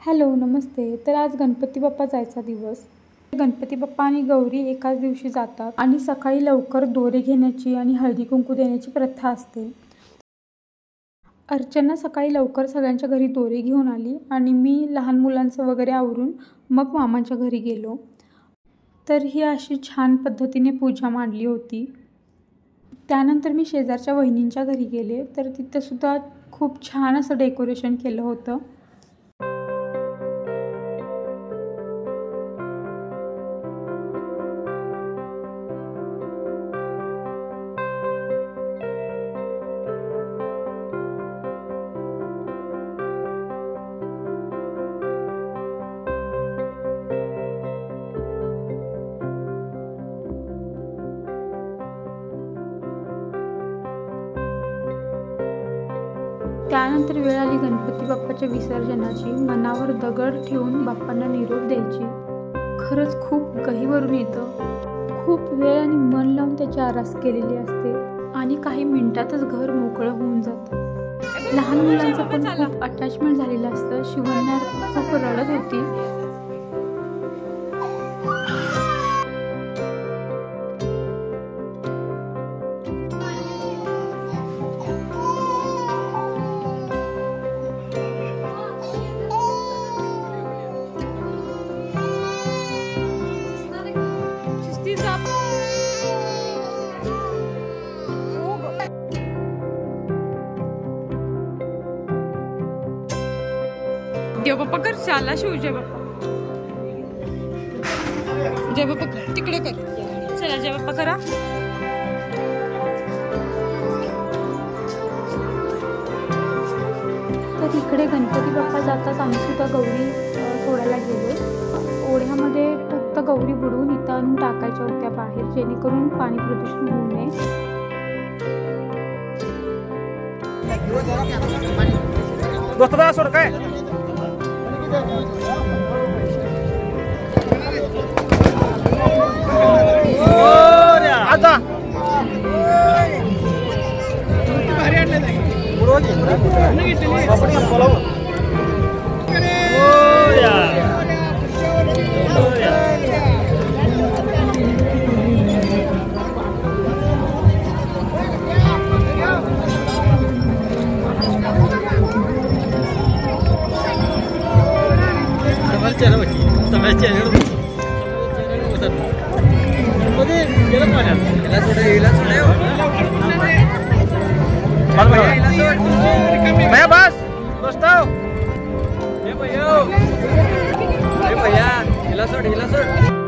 Hello नमस्ते। तर आज गणपती बाप्पा जायचा दिवस। गणपती बाप्पा आणि गौरी एकाच दिवशी जातात आणि सकाळी लवकर दोरे घेण्याची आणि हळदी कुंकू देण्याची प्रथा असते। अर्चना सकाळी लवकर सगळ्यांच्या घरी दोरे घेऊन आली आणि मी लहान मुलांचं वगैरे आवरून मग मामांच्या घरी गेलो। तर ही अशी छान पद्धतीने पूजा मांडली होती। त्यानंतर मी शेजारच्या वहिनींच्या घरी गेले तर तिथे सुद्धा खूप छान असं डेकोरेशन केलं होतं। त्यानंतर वेळ आली गणपती बाप्पाच्या विसर्जनाची। मनावर दगड ठेवून बाप्पांना निरोप द्यायची। खरंच खूप गहिवरून येतं। खूप वेळ आणि मन लावून त्याची आरास केलेली असते आणि काही मिनिटातच घर मोकळं होऊन जातं। लहान मुलांचं पण खूप अटॅचमेंट झालेलं असतं। शिवण्या खूप रडत होती। जय बाप्पा कर, शाला शिव जय बाप्पा। जय बाप्पा तिकडे कर, चला जय बाप्पा करा। तर इकडे गणपती बाप्पा जातात आम्ही सुद्धा गौरी सोडायला गेलो। ओढ्यामध्ये फक्त गौरी बुडवून इथं आणून टाकायच्या होत्या बाहेर, जेणेकरून पाणी प्रदूषण होऊ नये। दोस्तदा सोड काय आता बस दोस्तों भैया हिला सोड